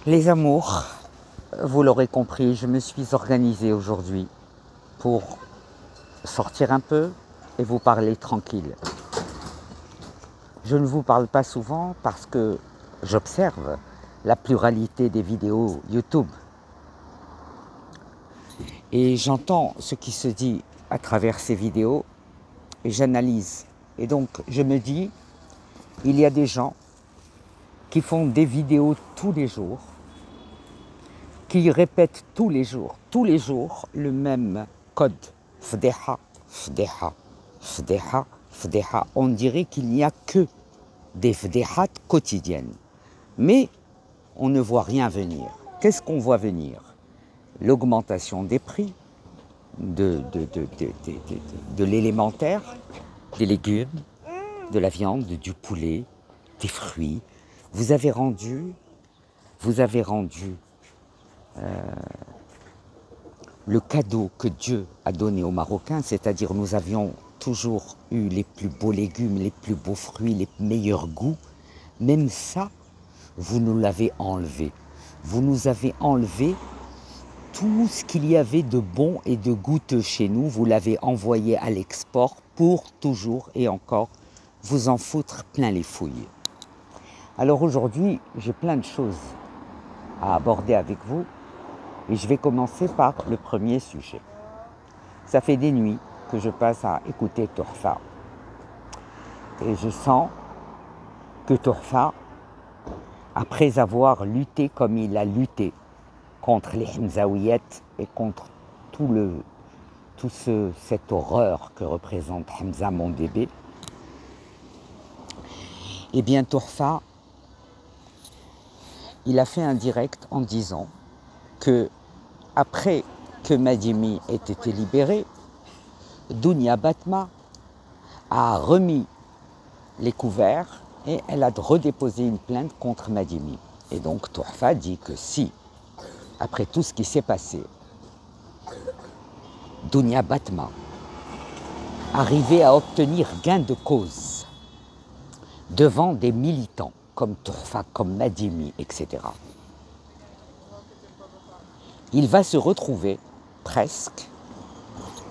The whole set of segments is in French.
Les amours, vous l'aurez compris, je me suis organisée aujourd'hui pour sortir un peu et vous parler tranquille. Je ne vous parle pas souvent parce que j'observe la pluralité des vidéos YouTube. Et j'entends ce qui se dit à travers ces vidéos et j'analyse. Et donc je me dis, il y a des gens qui font des vidéos tous les jours, qui répètent tous les jours le même code. Fdeha, fdeha, fdeha, fdeha. On dirait qu'il n'y a que des fdehats quotidiennes. Mais on ne voit rien venir. Qu'est-ce qu'on voit venir? L'augmentation des prix de l'élémentaire, des légumes, de la viande, du poulet, des fruits. Vous avez rendu le cadeau que Dieu a donné aux Marocains, c'est-à-dire nous avions toujours eu les plus beaux légumes, les plus beaux fruits, les meilleurs goûts. Même ça, vous nous l'avez enlevé. Vous nous avez enlevé tout ce qu'il y avait de bon et de goûteux chez nous. Vous l'avez envoyé à l'export pour toujours et encore vous en foutre plein les fouilles. Alors aujourd'hui, j'ai plein de choses à aborder avec vous et je vais commencer par le premier sujet. Ça fait des nuits que je passe à écouter Tourfa et je sens que Tourfa, après avoir lutté comme il a lutté contre les Hamzaouiettes et contre cette horreur que représente Hamza, mon bébé, et bien Tourfa, il a fait un direct en disant que après que Madimi ait été libéré, Dounia Batma a remis les couverts et elle a redéposé une plainte contre Madimi. Et donc Tourfa dit que si, après tout ce qui s'est passé, Dounia Batma arrivait à obtenir gain de cause devant des militants comme Tourfa, comme Madimi, etc. Il va se retrouver presque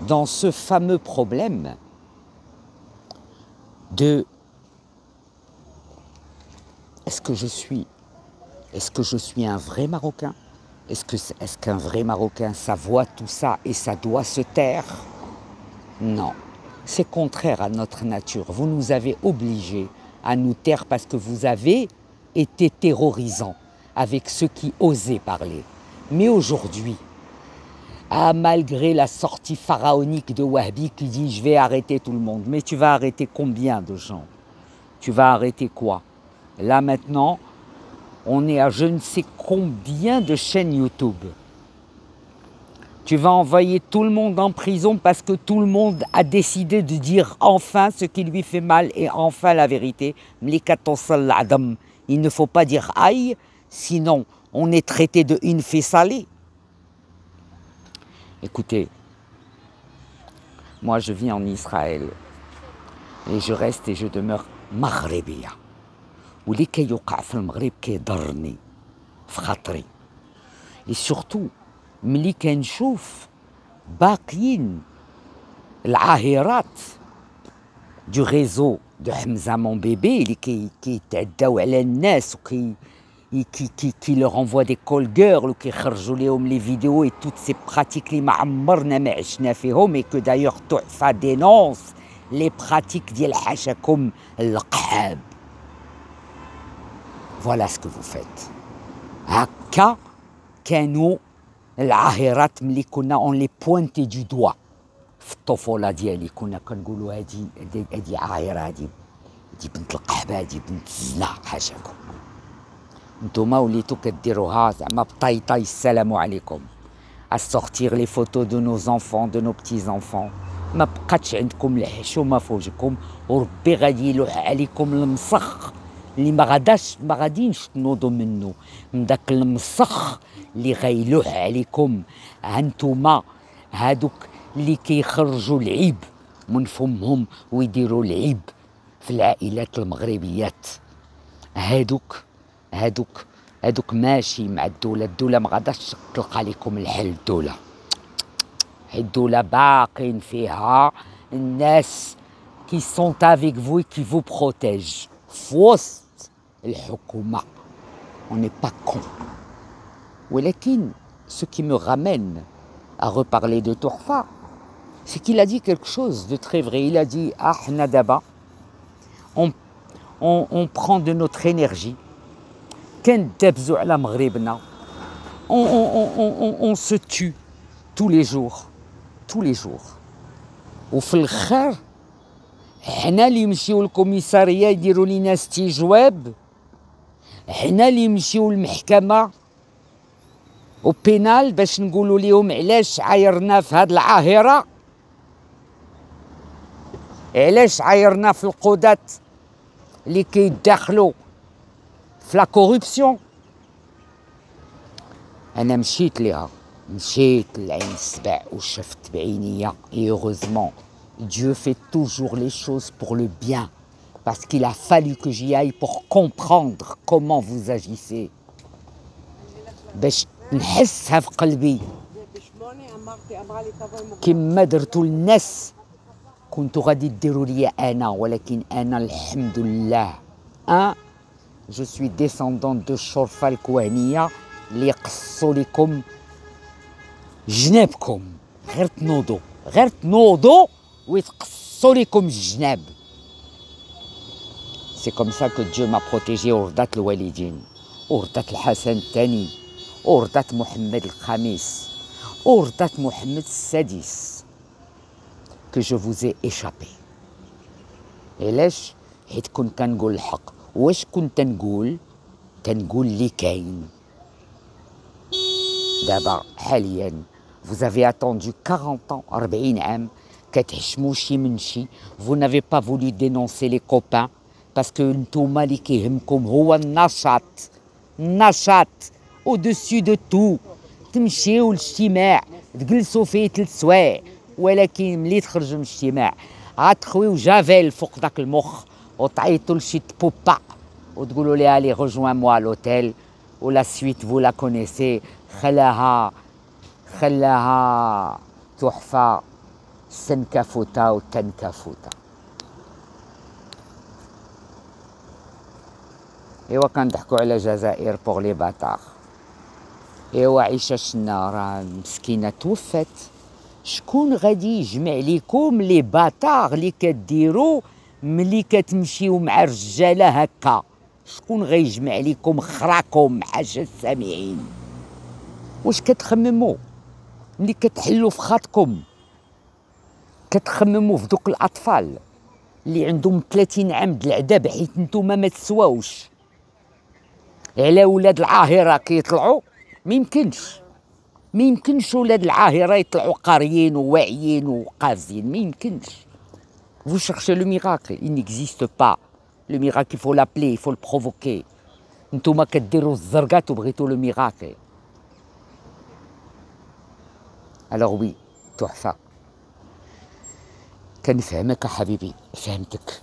dans ce fameux problème de est-ce que je suis un vrai Marocain? Est-ce qu'un vrai Marocain, ça voit tout ça et ça doit se taire? Non, c'est contraire à notre nature. Vous nous avez obligés à nous taire parce que vous avez été terrorisants avec ceux qui osaient parler. Mais aujourd'hui, malgré la sortie pharaonique de Wahbi qui dit « je vais arrêter tout le monde », mais tu vas arrêter combien de gens? Tu vas arrêter quoi? Là maintenant, on est à je ne sais combien de chaînes YouTube. Tu vas envoyer tout le monde en prison parce que tout le monde a décidé de dire enfin ce qui lui fait mal et enfin la vérité. Il ne faut pas dire aïe, sinon on est traité de une fée salée. Écoutez, moi je vis en Israël et je reste et je demeure maghrébiya. واللي كيوقع في المغرب كيضرني في خاطري. Et surtout ملي كنشوف باقيين العاهرات du réseau de Hamza mon bébé اللي كيتعداو على الناس qui leur envoient des call girls ou qui يخرجوا لهم les vidéos et toutes ces pratiques اللي ما عمرنا ما عشنا فيهم et que d'ailleurs Tourfa dénonce les pratiques ديال حاشاكم القحاب. Voilà ce que vous faites. هكا كانوا العاهرات ملي كنا on les pointait du doigt. في الطفولة ديالي كنا كنقولوا هادي عاهرة، هادي بنت القحبة، هادي بنت الزنا، حاشاكم. نتوما وليتو كديروها زعما بطايطاي السلام عليكم. À sortir les photos de nos enfants, de nos petits-enfants. ما بقاتش عندكم الحشومة في وجهكم وربي غادي يلوح عليكم المسخ اللي ما غاديش تنوضوا منه، من داك المسخ اللي غيلوح عليكم هانتوما هادوك اللي كيخرجوا العيب من فمهم ويديروا العيب في العائلات المغربيات. هادوك هادوك ماشي مع الدولة ما غاداش تلقى لكم الحل الدولة. الدولة باقين فيها الناس كي سون افيك فو كي فو بروتيج في وسط الحكومة. On n'est pas con. ولكن ce qui me ramène à reparler de Tourfa, c'est qu'il a dit quelque chose de très vrai. Il a dit حنا دابا on prend de notre énergie كندابزو على مغربنا. On se tue tous les jours. وفي الخير حنا اللي يمشيو للكوميساريه يديروا لينا استجواب، حنا اللي يمشيو للمحكمه وبينال باش نقولوا لهم علاش عايرنا في هاد العاهره، علاش عايرنا في القضاة اللي كيدخلوا في لا كوربسيون. انا مشيت للعين السبع وشفت بعينيا. et heureusement Dieu fait toujours les choses pour le bien, parce qu'il a fallu que j'y aille pour comprendre comment vous agissez باش نحسها في قلبي كما درتوا للناس كنتوا غادي ديروا لي انا. ولكن انا الحمد لله جو سوي ديسوندون دو الشرفه الكوهنيه اللي يقصوا لكم جنابكم، غير تنوضوا ويتقصوا لكم الجناب. سي كوم سا كو ديو ما بروتيجي ورضات الوالدين، ورضات الحسن الثاني، ورضات محمد الخامس، ورضات محمد السادس، كو جو فوز اي échappé. علاش؟ حيت كنت كنقول الحق. واش كنت تنقول اللي كاين. دابا حاليا vous avez attendu 40 ans 40 عام كتحشموا شي من شي. vous n'avez pas voulu dénoncer les copains parce que نتوما اللي كيهمكم هو النشاط au-dessus de tout. تمشيو للاجتماع تجلسوا فيه 3 سوايع، ولكن ملي تخرجوا من الاجتماع غتخويو جافيل فوق داك المخ وتعيطوا لشي بوبا وتقولوا ليها لي rejoins moi à l'hôtel ولا suite vous la connaissez. خلاها تحفة سنكفوتا وتنكفوتا. ايوا كنضحكوا على الجزائر بوغ لي باتاغ. ايوا عيشة شنا راه مسكينة توفت. شكون غادي يجمع ليكم لي باتاغ اللي كديروا ملي كتمشيو مع الرجاله هكا؟ شكون غيجمع ليكم خراكم حاجه السامعين؟ واش كتخمموا ملي كتحلوا في خاطكم؟ كتخمموا في دوك الاطفال اللي عندهم 30 عام د العذاب حيت نتوما ما تسواوش على ولاد العاهره كيطلعوا؟ ما يمكنش ولاد العاهره يطلعوا قاريين وواعيين وقافزين، ما يمكنش. Vous cherchez le miracle, il n'existe pas. Le miracle, il faut l'appeler, il faut le provoquer. نتوما كديروا الزرقات وبغيتوا لو ميراكل. Alors oui, تحفة. كنفهمك حبيبي، فهمتك.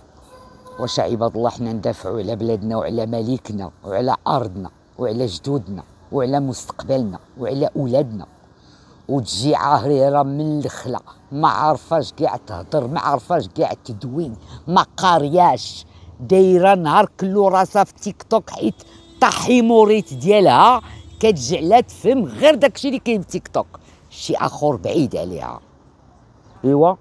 واش عباد الله حنا ندافعوا على بلادنا وعلى مليكنا وعلى أرضنا وعلى جدودنا وعلى مستقبلنا وعلى أولادنا، وتجي عاهرة من الخلا ما عارفاش كاع تهضر، ما عارفاش كاع تدوين، ما قارياش، دايره نهار كلو راسها في تيك توك حيت طاحي موريت ديالها كتجعلها تفهم غير داكشي اللي كاين في تيك توك، شي اخر بعيد عليها. ايوا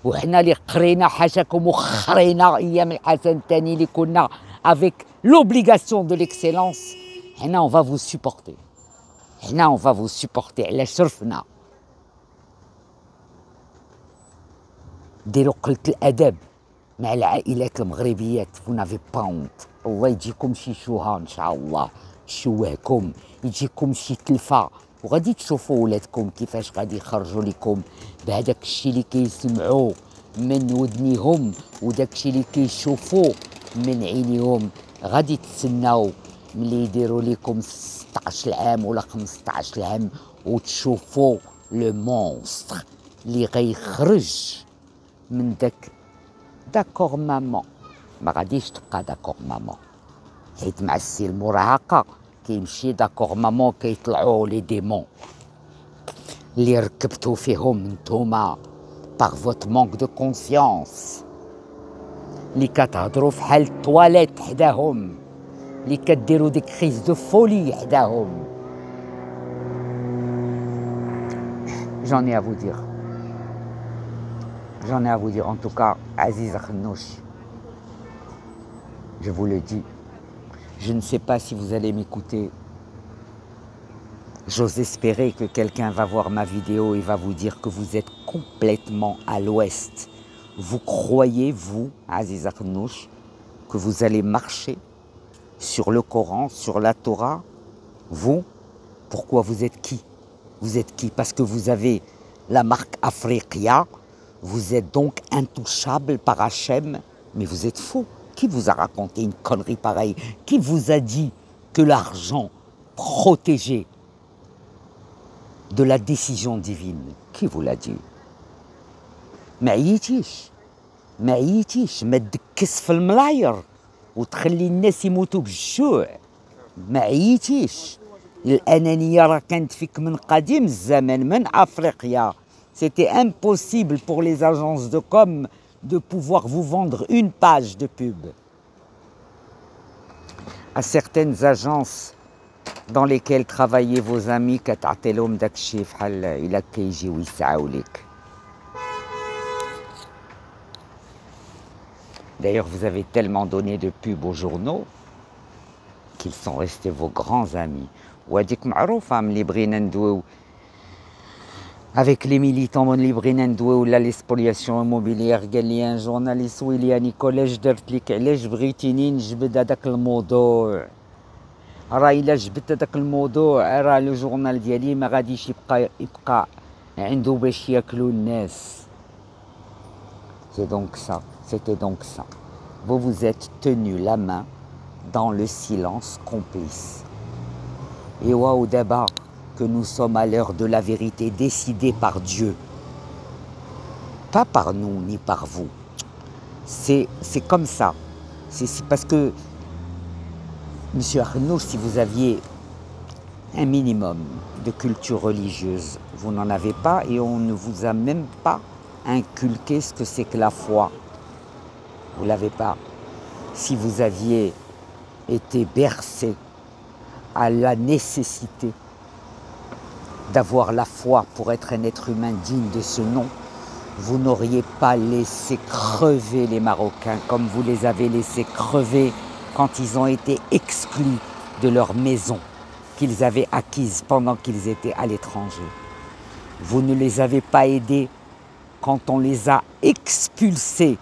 وحنا اللي قرينا حاشاكم وخرينا ايام الحسن الثاني اللي كنا افيك لوبليغاسيون دو ليكسيلونس، حنا اون فا فو سوبورتي، حنا اون فا فو سوبورتي على شرفنا. ديروا قلة الادب مع العائلات المغربيات، فو نافي با اونت. الله يجيكم شي شوها ان شاء الله، يشوهكم، يجيكم شي تلفه، وغادي تشوفوا ولادكم كيفاش غادي يخرجوا لكم بهذاك الشيء اللي كيسمعوا من ودنيهم وداك الشيء اللي كيشوفوا من عينيهم. غادي تسناو ملي يديروا لكم 16 عام ولا 15 عام وتشوفوا لو مونستر اللي غيخرج من داكور مامان. ما غاديش تبقى داكور مامان، حيت مع السي المراهقه كيمشي داكور مامون كيطلعوا لي ديمون اللي ركبتوا فيهم نتوما باغ فوت مونك دو كونسيونس، اللي كتهضروا في حال الطواليت حداهم، اللي كديروا دي كريز دو فولي حداهم. J'en ai à vous dire. J'en ai à vous dire. En tout cas, Aziz Akhnouch, je vous le dis, je ne sais pas si vous allez m'écouter. J'ose espérer que quelqu'un va voir ma vidéo et va vous dire que vous êtes complètement à l'ouest. Vous croyez, vous, Aziz Akhnouch, que vous allez marcher sur le Coran, sur la Torah? Vous, pourquoi vous êtes qui? Vous êtes qui? Parce que vous avez la marque Afriqia, vous êtes donc intouchable par Hachem, mais vous êtes faux. Qui vous a raconté une connerie pareille? Qui vous a dit que l'argent protégé de la décision divine? Qui vous l'a dit? ما عييتيش ما تدكس في الملاير وتخلي الناس يموتوا بالجوع. ما عييتيش. الأنانية راه كانت فيك من قديم الزمان من أفريقيا. C'était impossible pour les agences de com de pouvoir vous vendre une page de pub. À certaines agences dans lesquelles travaillaient vos amis كتعطيلهم داكشي فحال إلا كيجيو يسعاو ليك. D'ailleurs, vous avez tellement donné de pubs aux journaux qu'ils sont restés vos grands amis. وهاديك معروفة ملي بغينا ندويو avec les militants ملي بغينا ندويو ولا لي سبولياسيون immobilière قال لي ان جورناليست ويلي اني كولاج درت لك علاش بغيتيني نجبد هذاك الموضوع. راه الا جبدت هذاك الموضوع راه لو جورنال ديالي ما غاديش يبقى عنده باش ياكلوا الناس. C'est donc ça, c'était donc ça. Vous vous êtes tenu la main dans le silence complice. Et waouh d'abord que nous sommes à l'heure de la vérité décidée par Dieu. Pas par nous ni par vous. C'est comme ça. C'est parce que, Monsieur Akhnouch, si vous aviez un minimum de culture religieuse, vous n'en avez pas et on ne vous a même pas inculqué ce que c'est que la foi. Vous ne l'avez pas. Si vous aviez été bercé à la nécessité d'avoir la foi pour être un être humain digne de ce nom, vous n'auriez pas laissé crever les Marocains comme vous les avez laissés crever quand ils ont été exclus de leur maison qu'ils avaient acquise pendant qu'ils étaient à l'étranger. Vous ne les avez pas aidés quand on les a expulsés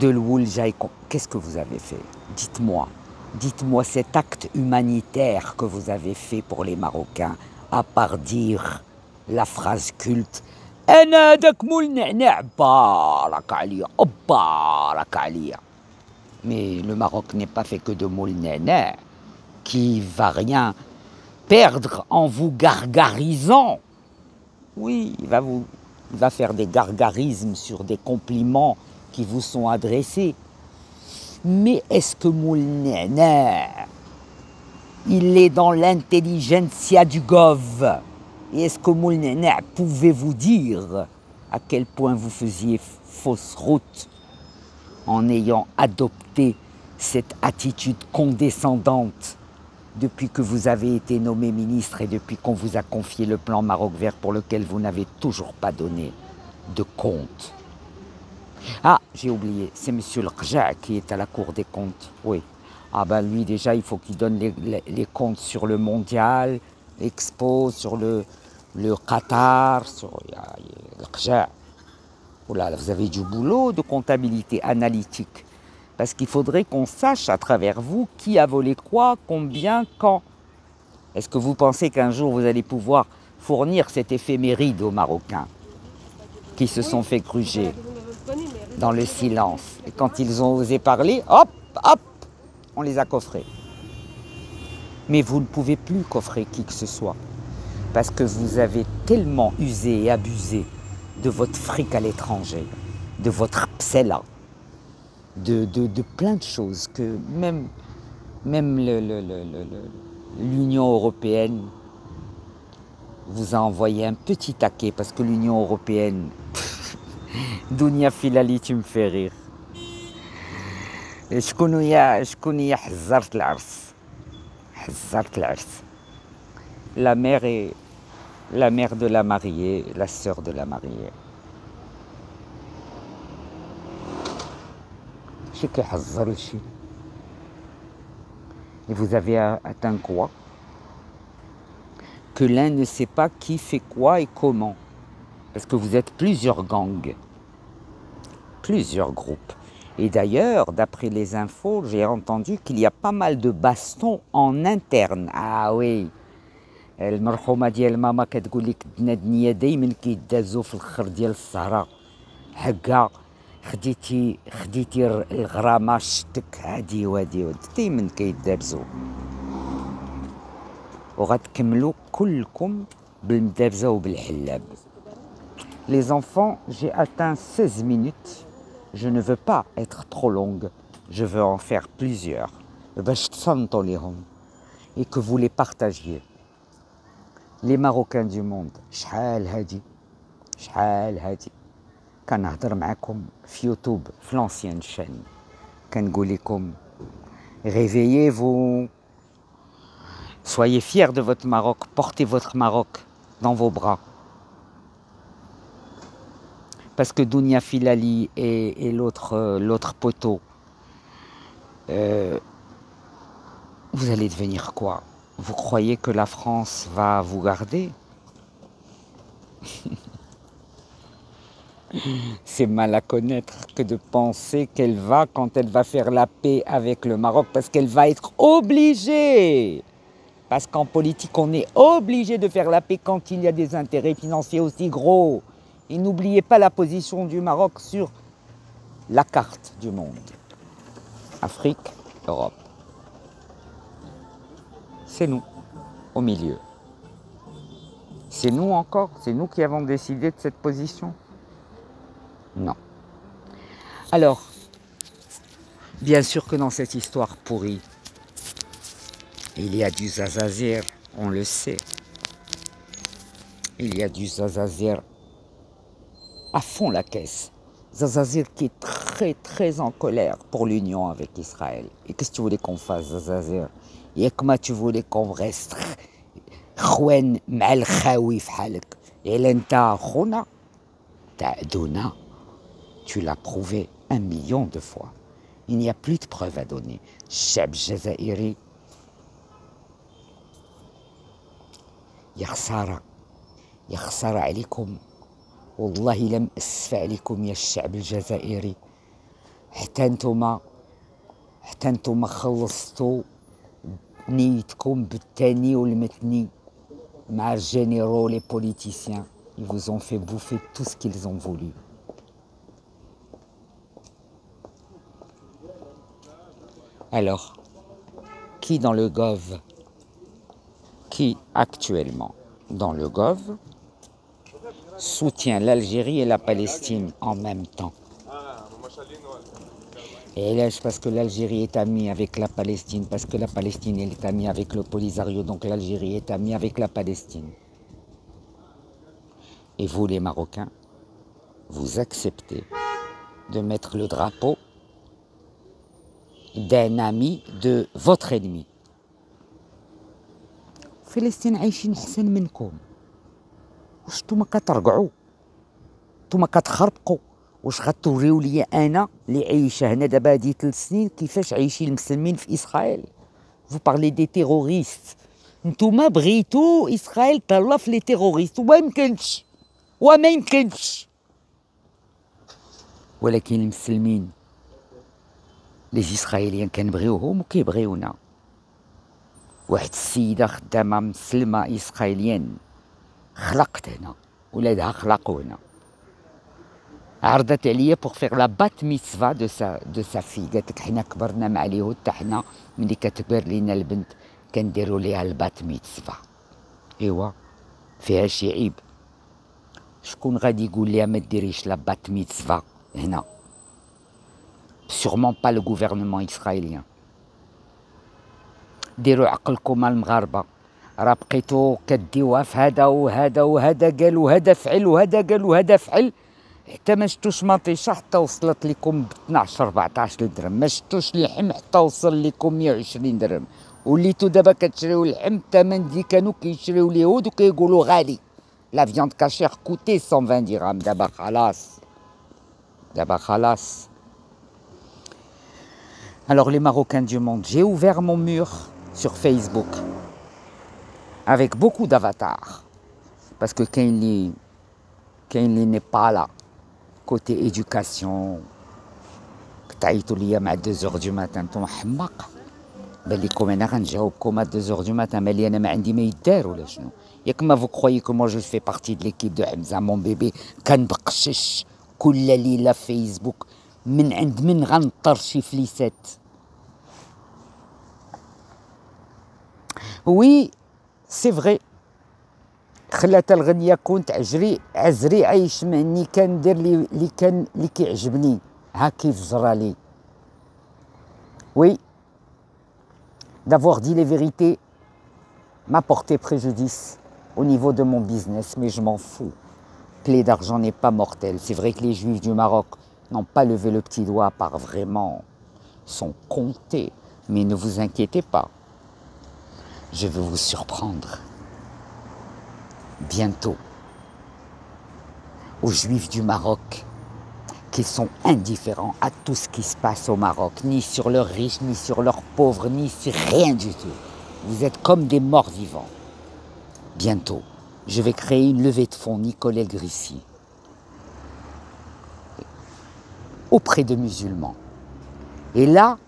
de l'Ouljaï. Qu'est-ce que vous avez fait? Dites-moi. Dites-moi cet acte humanitaire que vous avez fait pour les Marocains, à part dire la phrase culte « أنا داك مول نعناع بارك عليا بارك عليا ». Mais le Maroc n'est pas fait que de moule nana, qui va rien perdre en vous gargarisant. Oui, il va faire des gargarismes sur des compliments qui vous sont adressés. Mais est-ce que moule nana, il est dans l'intelligentsia du Gov? Et est-ce que moule nana pouvait vous dire à quel point vous faisiez fausse route en ayant adopté cette attitude condescendante depuis que vous avez été nommé ministre et depuis qu'on vous a confié le plan Maroc vert pour lequel vous n'avez toujours pas donné de compte. Ah, j'ai oublié, c'est M. Lqja qui est à la Cour des comptes. Oui. Ah ben lui déjà, il faut qu'il donne les comptes sur le mondial, Expo, sur le Qatar, sur Lqja. Oh là, vous avez du boulot de comptabilité analytique. Parce qu'il faudrait qu'on sache à travers vous qui a volé quoi, combien, quand. Est-ce que vous pensez qu'un jour vous allez pouvoir fournir cette éphéméride aux Marocains qui se sont fait gruger dans le silence? Et quand ils ont osé parler, hop, hop, on les a coffrés. Mais vous ne pouvez plus coffrer qui que ce soit. Parce que vous avez tellement usé et abusé de votre fric à l'étranger, de votre psella, de plein de choses que même Même l'Union européenne vous a envoyé un petit taquet parce que l'Union européenne, Dounia Filali, tu me fais rire. شكون هي حزرت العرس حزرت العرس la mère est la mère de la mariée, la sœur de la mariée. شي كيحزر لشي. Et vous avez atteint quoi? Que l'un ne sait pas qui fait quoi et comment. Parce que vous êtes plusieurs gangs, plusieurs groupes. Et d'ailleurs, d'après les infos, j'ai entendu qu'il y a pas mal de bastons en interne. Ah oui, المرحومة ديال ماما كتقول لك الدنيا دايما كيدازو في الاخر ديال السهرة. هكا خديتي الغرامة شتك هادي وهادي دايما كيدابزو. وغتكملوا كلكم بالمدابزة وبالحلاب. Les enfants, j'ai atteint 16 minutes. Je ne veux pas être trop longue. Je veux en faire plusieurs. Et que vous les partagiez. Les Marocains du monde, شحال هادي كنهضر معكم في يوتيوب في l'ancienne chaîne. كنقول لكم réveillez-vous. Soyez fiers de votre Maroc. Portez votre Maroc dans vos bras. Parce que Dounia Filali et l'autre poteau, vous allez devenir quoi? Vous croyez que la France va vous garder? C'est mal à connaître que de penser qu'elle va, quand elle va faire la paix avec le Maroc, parce qu'elle va être obligée. Parce qu'en politique, on est obligé de faire la paix quand il y a des intérêts financiers aussi gros. Et n'oubliez pas la position du Maroc sur la carte du monde. Afrique, Europe. C'est nous, au milieu. C'est nous encore, c'est nous qui avons décidé de cette position? Non. Alors, bien sûr que dans cette histoire pourrie, il y a du Zazazir, on le sait. Il y a du Zazazir à fond la caisse. Zazazir qui est très très en colère pour l'union avec Israël. Et qu'est-ce que tu voulais qu'on fasse, Zazazir? Et comment tu voulais qu'on reste خوان مع الخاوي في حالك؟ إلا أنت خونا تعدونا. Tu l'as prouvé 1 million de fois. Il n'y a plus de preuves à donner. الشعب الجزائري يا خسارة عليكم. والله لم أسف عليكم يا الشعب الجزائري. حتى انتوما خلصتوا نيتكم بالتاني والمتني مع الجينيرaux, les politiciens. Ils vous ont fait bouffer tout ce qu'ils ont voulu. Alors, qui dans le Gov, qui actuellement dans le Gov soutient l'Algérie et la Palestine en même temps? Et là, c'est parce que l'Algérie est amie avec la Palestine, parce que la Palestine est amie avec le Polisario, donc l'Algérie est amie avec la Palestine. Et vous, les Marocains, vous acceptez de mettre le drapeau d'un ami de votre ennemi. فلسطين عايشين أحسن منكم. واش نتوما كترقعوا؟ نتوما كتخربقوا؟ واش غتوريو ليا انا اللي عايشه هنا دابا هادي 3 سنين كيفاش عايشين المسلمين في اسرائيل؟ Vous parlez des terroristes. نتوما بغيتو اسرائيل تهلا في لي تيروريست وما يمكنش. ولكن المسلمين لي اسرائيليين كنبغيوهم وكيبغيونا. واحد السيده خدامه مسلمه اسرائيليين خلقت هنا ولادها خلقوا هنا. عرضت عليا pour faire la bat mitzvah de sa fille. قالت لك حنا كبرنا مع اليهود حتى حنا ملي كتكبر لينا البنت كنديروا ليها البات ميتسفا. ايوا فيها شي عيب؟ شكون غادي يقول ليها ما ديريش لا بات ميتسفا هنا؟ Sûrement pas le gouvernement israélien. ديروا عقلكم مع المغاربه، راه بقيتو كديوها في هذا وهذا وهذا قال وهذا فعل وهذا قال وهذا فعل، حتى ما شفتوش مطيشه حتى وصلت لكم ب 12 14 درهم، ما شفتوش اللحم حتى وصل لكم 120 درهم، وليتو دابا كتشريو اللحم الثمن اللي كانوا كيشريو اليهود وكيقولوا غالي. لا فياند كاشير كوتي 120 درهم، دابا خلاص دابا خلاص. Alors les Marocains du monde, j'ai ouvert mon mur sur Facebook avec beaucoup d'avatars parce que Kainli n'est pas là. Côté éducation, تعيطوا ليا مع 2h du matin نتوما حماق، بان لكم انا غنجاوبكم à 2h du matin، مالي انا ما عندي ما يدار ولا شنو؟ ياك ما vous croyez que moi je fais partie de l'équipe de Hamza mon bébé كنبقشش كل ليله فيسبوك من عند من غنطر شي فليسات. وي سي فغي خلات الغنية كنت عزري عايش مني كندير اللي كيعجبني ها كيف جرالي. Oui, d'avoir dit les vérités m'a porté préjudice au niveau de mon business, mais je m'en fous. Clé d'argent n'est pas mortelle. C'est vrai que les Juifs du Maroc n'ont pas levé le petit doigt par vraiment, sont comptés. Mais ne vous inquiétez pas, je vais vous surprendre. Bientôt, aux Juifs du Maroc qui sont indifférents à tout ce qui se passe au Maroc, ni sur leurs riches, ni sur leurs pauvres, ni sur rien du tout. Vous êtes comme des morts vivants. Bientôt, je vais créer une levée de fonds Nicolas Grissi auprès de musulmans. Et là,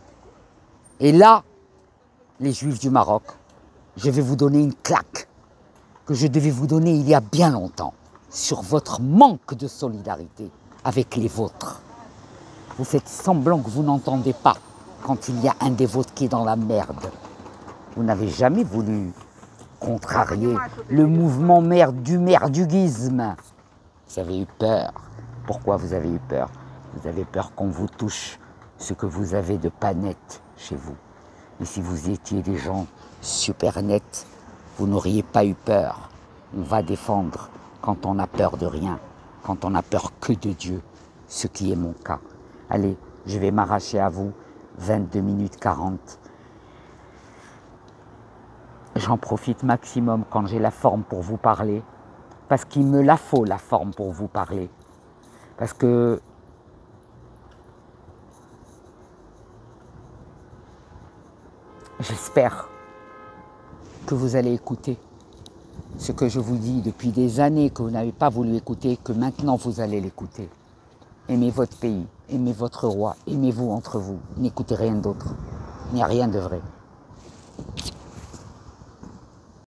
les Juifs du Maroc, je vais vous donner une claque que je devais vous donner il y a bien longtemps sur votre manque de solidarité avec les vôtres. Vous faites semblant que vous n'entendez pas quand il y a un des vôtres qui est dans la merde. Vous n'avez jamais voulu contrarier le mouvement merduguisme. Vous avez eu peur. Pourquoi vous avez eu peur? Vous avez peur qu'on vous touche ce que vous avez de pas net chez vous. Et si vous étiez des gens super nets, vous n'auriez pas eu peur. On va défendre quand on n'a peur de rien, quand on n'a peur que de Dieu, ce qui est mon cas. Allez, je vais m'arracher à vous, 22 minutes 40. J'en profite maximum quand j'ai la forme pour vous parler, parce qu'il me la faut la forme pour vous parler. Parce que j'espère que vous allez écouter ce que je vous dis depuis des années, que vous n'avez pas voulu écouter, que maintenant vous allez l'écouter. Aimez votre pays, aimez votre roi, aimez-vous entre vous, n'écoutez rien d'autre. Il n'y a rien de vrai.